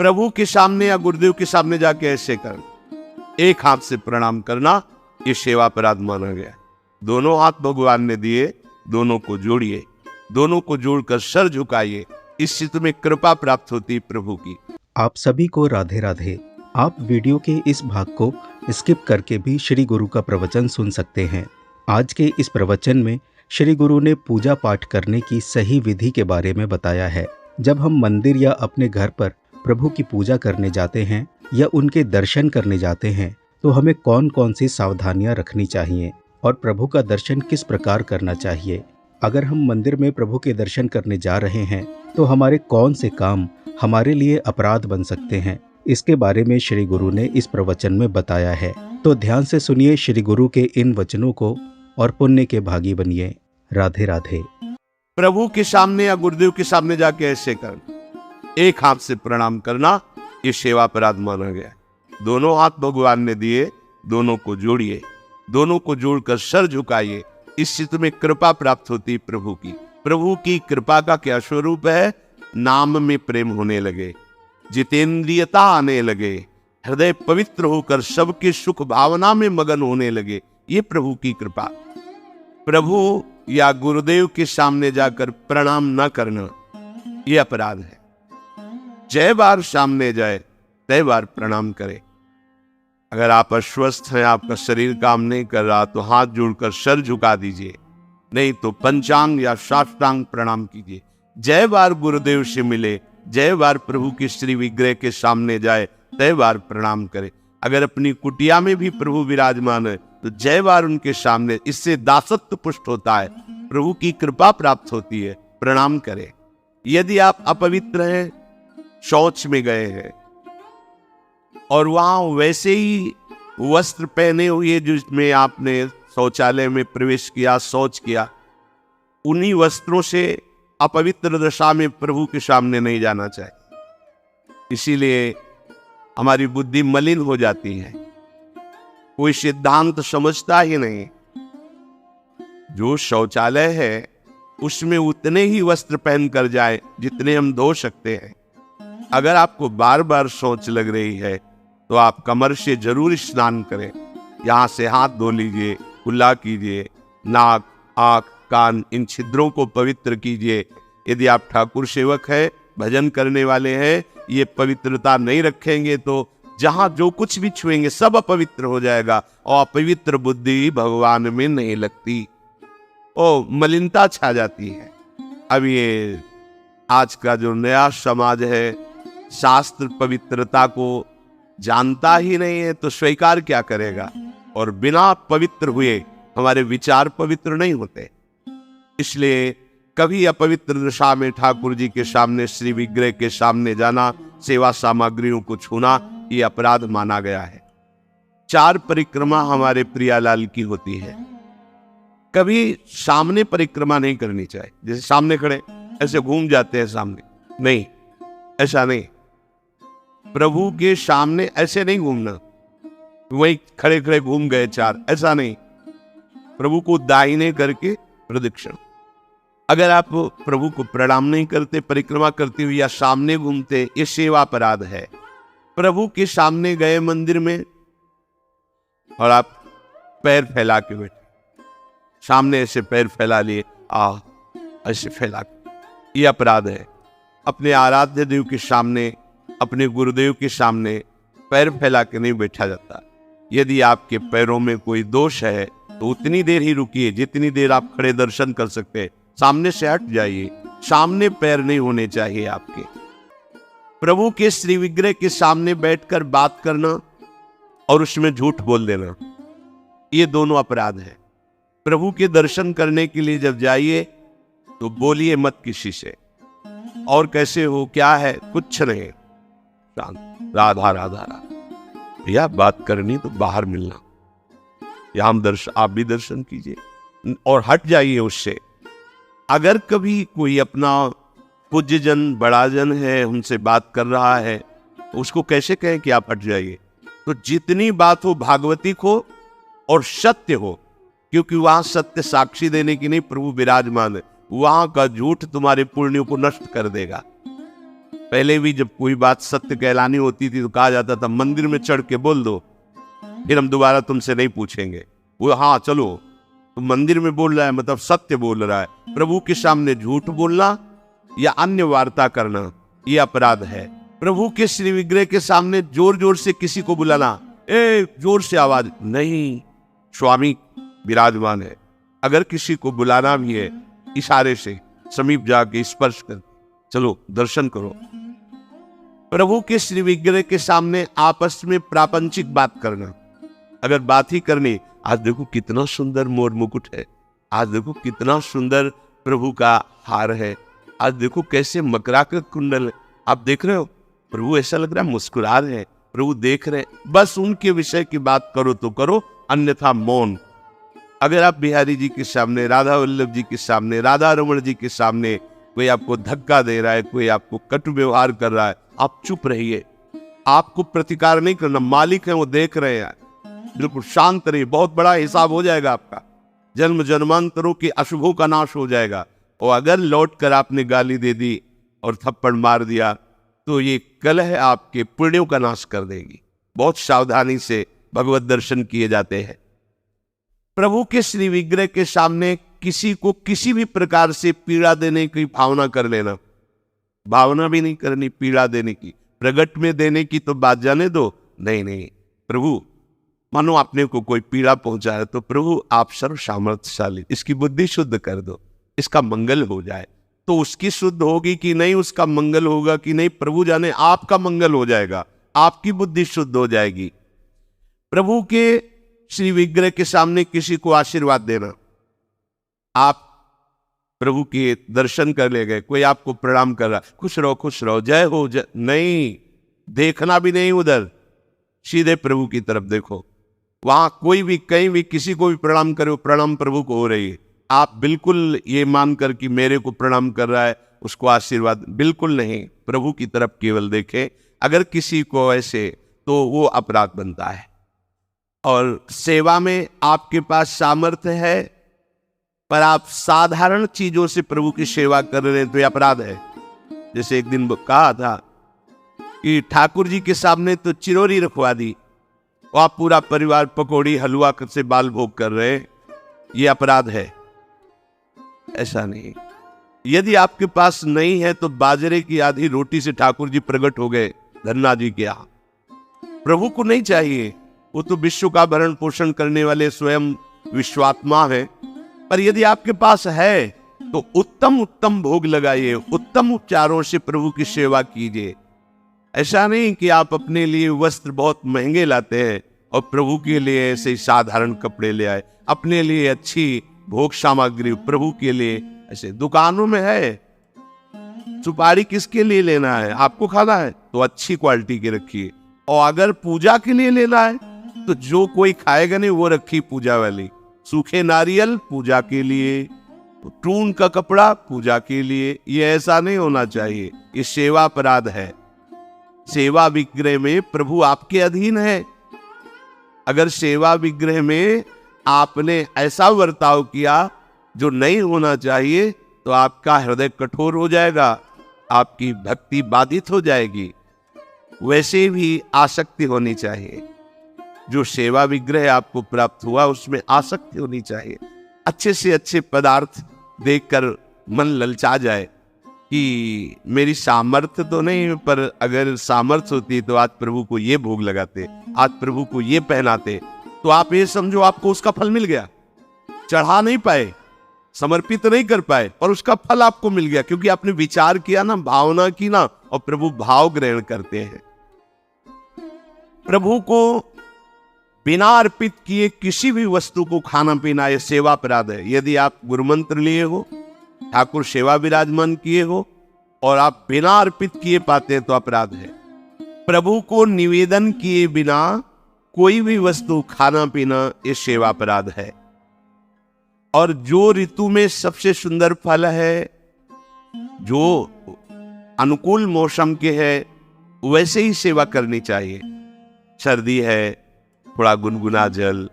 प्रभु के सामने या गुरुदेव के सामने जाके ऐसे करना, एक हाथ से प्रणाम करना, ये सेवा अपराध माना गया। दोनों हाथ भगवान ने दिए, दोनों को जोड़िए, दोनों को जोड़कर सर झुकाइए, इससे तुम्हें कृपा प्राप्त होती प्रभु की। आप सभी को राधे राधे। आप वीडियो के इस भाग को स्किप करके भी श्री गुरु का प्रवचन सुन सकते हैं। आज के इस प्रवचन में श्री गुरु ने पूजा पाठ करने की सही विधि के बारे में बताया है। जब हम मंदिर या अपने घर पर प्रभु की पूजा करने जाते हैं या उनके दर्शन करने जाते हैं तो हमें कौन कौन सी सावधानियां रखनी चाहिए और प्रभु का दर्शन किस प्रकार करना चाहिए। अगर हम मंदिर में प्रभु के दर्शन करने जा रहे हैं तो हमारे कौन से काम हमारे लिए अपराध बन सकते हैं, इसके बारे में श्री गुरु ने इस प्रवचन में बताया है। तो ध्यान से सुनिए श्री गुरु के इन वचनों को और पुण्य के भागी बनिए। राधे राधे। प्रभु के सामने या गुरुदेव के सामने जाके ऐसे करना, एक हाथ से प्रणाम करना, ये सेवा अपराध माना गया। दोनों हाथ भगवान ने दिए, दोनों को जोड़िए, दोनों को जोड़कर सर झुकाइए, इससे तुम्हें कृपा प्राप्त होती प्रभु की। प्रभु की कृपा का क्या स्वरूप है? नाम में प्रेम होने लगे, जितेंद्रियता आने लगे, हृदय पवित्र होकर सबके सुख भावना में मगन होने लगे। ये प्रभु की कृपा। प्रभु या गुरुदेव के सामने जाकर प्रणाम न करना ये अपराध है। जय बार सामने जाए तय बार प्रणाम करे। अगर आप अस्वस्थ हैं, आपका शरीर काम नहीं कर रहा, तो हाथ जोड़कर सर झुका दीजिए, नहीं तो पंचांग या साष्टांग प्रणाम कीजिए। जय बार गुरुदेव से मिले, जय बार प्रभु के श्री विग्रह के सामने जाए तय बार प्रणाम करे। अगर अपनी कुटिया में भी प्रभु विराजमान है तो जय बार उनके सामने, इससे दासत्व पुष्ट होता है, प्रभु की कृपा प्राप्त होती है। प्रणाम करें। यदि आप अपवित्र हैं, शौच में गए हैं और वहां वैसे ही वस्त्र पहने हुए जिसमें आपने शौचालय में प्रवेश किया, शौच किया, उन्हीं वस्त्रों से अपवित्र दशा में प्रभु के सामने नहीं जाना चाहिए। इसीलिए हमारी बुद्धि मलिन हो जाती है, कोई सिद्धांत समझता ही नहीं। जो शौचालय है उसमें उतने ही वस्त्र पहन कर जाए जितने हम धो सकते हैं। अगर आपको बार बार शौच लग रही है तो आप कमर से जरूर स्नान करें, यहां से हाथ धो लीजिए, कुल्ला कीजिए, नाक, आंख, कान, इन छिद्रों को पवित्र कीजिए। यदि आप ठाकुर सेवक हैं, भजन करने वाले हैं, ये पवित्रता नहीं रखेंगे तो जहां जो कुछ भी छुएंगे सब अपवित्र हो जाएगा और अपवित्र बुद्धि भगवान में नहीं लगती, ओ मलिनता छा जाती है। अब ये आज का जो नया समाज है, शास्त्र पवित्रता को जानता ही नहीं है तो स्वीकार क्या करेगा, और बिना पवित्र हुए हमारे विचार पवित्र नहीं होते। इसलिए कभी अपवित्र दशा में ठाकुर जी के सामने, श्री विग्रह के सामने जाना, सेवा सामग्रियों को छूना, ये अपराध माना गया है। 4 परिक्रमा हमारे प्रियालाल की होती है। कभी सामने परिक्रमा नहीं करनी चाहिए, जैसे सामने खड़े ऐसे घूम जाते हैं सामने, नहीं, ऐसा नहीं। प्रभु के सामने ऐसे नहीं घूमना, वहीं खड़े खड़े घूम गए 4, ऐसा नहीं। प्रभु को दाहिने करके प्रदक्षिण। अगर आप प्रभु को प्रणाम नहीं करते, परिक्रमा करते हुए या सामने घूमते, ये सेवा अपराध है। प्रभु के सामने गए मंदिर में और आप पैर फैला के बैठे, सामने ऐसे पैर फैला लिए, ऐसे फैला के, ये अपराध है। अपने आराध्य देव के सामने, अपने गुरुदेव के सामने पैर फैला के नहीं बैठा जाता। यदि आपके पैरों में कोई दोष है तो उतनी देर ही रुकिए जितनी देर आप खड़े दर्शन कर सकते हैं। सामने से हट जाइए, सामने पैर नहीं होने चाहिए आपके। प्रभु के श्री विग्रह के सामने बैठकर बात करना और उसमें झूठ बोल देना, ये दोनों अपराध है। प्रभु के दर्शन करने के लिए जब जाइए तो बोलिए मत किसी से, और कैसे हो, क्या है, कुछ नहीं, शांत, राधा राधा राधा। भैया बात करनी तो बाहर मिलना, यहां दर्शन, आप भी दर्शन कीजिए और हट जाइए उससे। अगर कभी कोई अपना पूज्य जन, बड़ा जन है, उनसे बात कर रहा है तो उसको कैसे कहें कि आप हट जाइए? तो जितनी बात हो भागवतिक हो और सत्य हो, क्योंकि वहां सत्य साक्षी देने की नहीं, प्रभु विराजमान है। वहां का झूठ तुम्हारे पुण्यों को नष्ट कर देगा। पहले भी जब कोई बात सत्य कहलानी होती थी तो कहा जाता था मंदिर में चढ़ के बोल दो, फिर हम दोबारा तुमसे नहीं पूछेंगे। वो हाँ चलो, तो मंदिर में बोल रहा है मतलब सत्य बोल रहा है। प्रभु के सामने झूठ बोलना या अन्य वार्ता करना ये अपराध है। प्रभु के श्री विग्रह के सामने जोर जोर से किसी को बुलाना, जोर से आवाज नहीं, स्वामी विराजमान है। अगर किसी को बुलाना भी है इशारे से, समीप जाके स्पर्श कर, चलो दर्शन करो। प्रभु के श्री विग्रह के सामने आपस में प्रापंचिक बात करना, अगर बात ही करनी, आज देखो कितना सुंदर मोर मुकुट है, आज देखो कितना सुंदर प्रभु का हार है, आज देखो कैसे मकरा का कुंडल है, आप देख रहे हो, प्रभु ऐसा लग रहा है मुस्कुरा रहे हैं, प्रभु देख रहे हैं। बस उनके विषय की बात करो तो करो, अन्यथा मौन। अगर आप बिहारी जी के सामने, राधा वल्लभ जी के सामने, राधा रमण जी के सामने कोई आपको धक्का दे रहा है, कोई आपको कटु व्यवहार कर रहा है, आप चुप रहिए। आपको प्रतिकार नहीं करना, मालिक है वो देख रहे हैं, बिल्कुल शांत रहिए। बहुत बड़ा हिसाब हो जाएगा आपका, जन्म जन्मांतरों के अशुभों का नाश हो जाएगा। और अगर लौट कर आपने गाली दे दी और थप्पड़ मार दिया तो ये कलह आपके पुण्यों का नाश कर देगी। बहुत सावधानी से भगवत दर्शन किए जाते हैं। प्रभु के श्री विग्रह के सामने किसी को किसी भी प्रकार से पीड़ा देने की भावना कर लेना, भावना भी नहीं करनी पीड़ा देने की, प्रगट में देने की तो बात जाने दो। नहीं, प्रभु मानो आपने को कोई पीड़ा पहुंचा है तो प्रभु आप सर्व सामर्थ्यशाली, इसकी बुद्धि शुद्ध कर दो, इसका मंगल हो जाए। तो उसकी शुद्ध होगी कि नहीं, उसका मंगल होगा कि नहीं, प्रभु जाने। आपका मंगल हो जाएगा, आपकी बुद्धि शुद्ध हो जाएगी। प्रभु के श्री विग्रह के सामने किसी को आशीर्वाद देना, आप प्रभु के दर्शन कर ले गए, कोई आपको प्रणाम कर रहा, खुश रहो, जय हो जय, नहीं, देखना भी नहीं उधर, सीधे प्रभु की तरफ देखो। वहां कोई भी कहीं भी किसी को भी प्रणाम करो, प्रणाम प्रभु को हो रही है। आप बिल्कुल ये मानकर कि मेरे को प्रणाम कर रहा है उसको आशीर्वाद, बिल्कुल नहीं, प्रभु की तरफ केवल देखें। अगर किसी को ऐसे तो वो अपराध बनता है। और सेवा में आपके पास सामर्थ्य है पर आप साधारण चीजों से प्रभु की सेवा कर रहे हैं तो ये अपराध है। जैसे एक दिन कहा था कि ठाकुर जी के सामने तो चिरौरी रखवा दी और आप पूरा परिवार पकौड़ी हलवा से बाल भोग कर रहे हैं, ये अपराध है। ऐसा नहीं। यदि आपके पास नहीं है तो बाजरे की आधी रोटी से ठाकुर जी प्रकट हो गए धन्ना जी के यहाँ। प्रभु को नहीं चाहिए, वो तो विश्व का भरण पोषण करने वाले स्वयं विश्वात्मा है। पर यदि आपके पास है तो उत्तम भोग लगाइए, उत्तम उपचारों से प्रभु की सेवा कीजिए। ऐसा नहीं कि आप अपने लिए वस्त्र बहुत महंगे लाते हैं और प्रभु के लिए ऐसे साधारण कपड़े ले आए, अपने लिए अच्छी भोग सामग्री प्रभु के लिए ऐसे दुकानों में है। सुपारी किसके लिए लेना है, आपको खाना है तो अच्छी क्वालिटी की रखिए, और अगर पूजा के लिए लेना है तो जो कोई खाएगा नहीं वो रखी पूजा वाली। सूखे नारियल पूजा के लिए, टून का कपड़ा पूजा के लिए, ये ऐसा नहीं होना चाहिए। ये सेवा अपराध है। सेवा विग्रह में प्रभु आपके अधीन है। अगर सेवा विग्रह में आपने ऐसा बर्ताव किया जो नहीं होना चाहिए तो आपका हृदय कठोर हो जाएगा, आपकी भक्ति बाधित हो जाएगी। वैसे भी आसक्ति होनी चाहिए। जो सेवा विग्रह आपको प्राप्त हुआ उसमें आसक्ति होनी चाहिए। अच्छे से अच्छे पदार्थ देखकर मन ललचा जाए कि मेरी सामर्थ्य तो नहीं, पर अगर सामर्थ्य होती तो आज प्रभु को ये भोग लगाते, आज प्रभु को ये पहनाते, तो आप ये समझो आपको उसका फल मिल गया। चढ़ा नहीं पाए, समर्पित नहीं कर पाए, पर उसका फल आपको मिल गया क्योंकि आपने विचार किया ना, भावना की ना, और प्रभु भाव ग्रहण करते हैं। प्रभु को बिना अर्पित किए किसी भी वस्तु को खाना पीना यह सेवा अपराध है। यदि आप गुरुमंत्र लिए हो, ठाकुर सेवा विराजमान किए हो और आप बिना अर्पित किए पाते हैं तो अपराध है। प्रभु को निवेदन किए बिना कोई भी वस्तु खाना पीना ये सेवा अपराध है। और जो ऋतु में सबसे सुंदर फल है, जो अनुकूल मौसम के है, वैसे ही सेवा करनी चाहिए। सर्दी है, थोड़ा गुनगुना जल,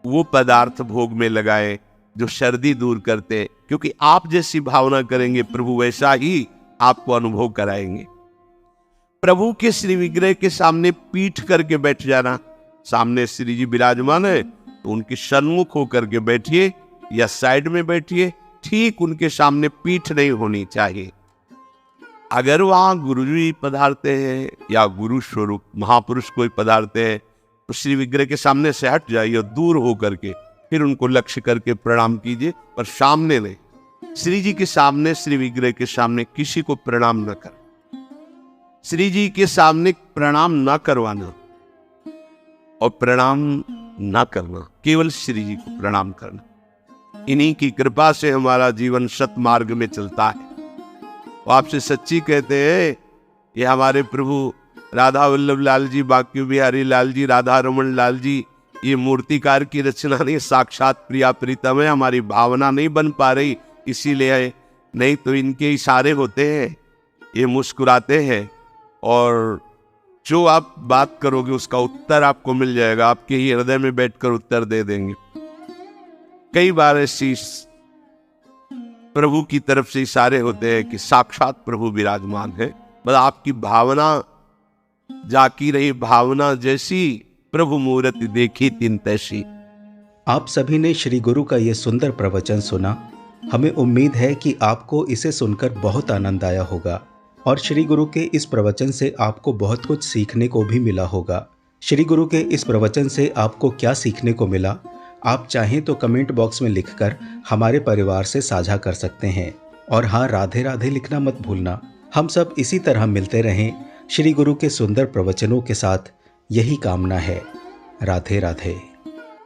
वो पदार्थ भोग में लगाएं जो सर्दी दूर करते, क्योंकि आप जैसी भावना करेंगे प्रभु वैसा ही आपको अनुभव कराएंगे। प्रभु के श्री विग्रह के सामने पीठ करके बैठ जाना। सामने श्री जी विराजमान है तो उनके सन्मुख होकर के बैठिए या साइड में बैठिए, ठीक उनके सामने पीठ नहीं होनी चाहिए। अगर वहां गुरु जी पधारते हैं या गुरु स्वरूप महापुरुष कोई पधारते हैं तो श्री विग्रह के सामने से हट जाइए और दूर होकर के फिर उनको लक्ष्य करके प्रणाम कीजिए, पर सामने नहीं। श्री जी के सामने, श्री विग्रह के सामने किसी को प्रणाम न कर, श्री जी के सामने प्रणाम न करवाना और प्रणाम न करना, केवल श्री जी को प्रणाम करना। इन्हीं की कृपा से हमारा जीवन सतमार्ग में चलता है। वो आपसे सच्ची कहते हैं, ये हमारे प्रभु राधा वल्लभ लाल जी, बांके बिहारी लाल जी, राधा रमन लाल जी, ये मूर्तिकार की रचना नहीं, साक्षात प्रिया प्रीतम है। हमारी भावना नहीं बन पा रही इसीलिए, नहीं तो इनके इशारे होते हैं, ये मुस्कुराते हैं और जो आप बात करोगे उसका उत्तर आपको मिल जाएगा, आपके ही हृदय में बैठकर उत्तर दे देंगे। कई बार ऐसी प्रभु की तरफ से इशारे होते हैं कि साक्षात प्रभु विराजमान है, बस आपकी भावना जाकी रही, भावना जैसी प्रभु मूर्ति देखी तिन तैसी। आप सभी ने श्री गुरु का ये सुंदर प्रवचन सुना। हमें उम्मीद है कि आपको इसे सुनकर बहुत आनंद आया होगा और श्री गुरु के इस प्रवचन से आपको बहुत कुछ सीखने को भी मिला होगा। श्री गुरु के इस प्रवचन से आपको क्या सीखने को मिला, आप चाहें तो कमेंट बॉक्स में लिखकर हमारे परिवार से साझा कर सकते हैं। और हाँ, राधे राधे लिखना मत भूलना। हम सब इसी तरह मिलते रहें श्री गुरु के सुंदर प्रवचनों के साथ, यही कामना है। राधे राधे।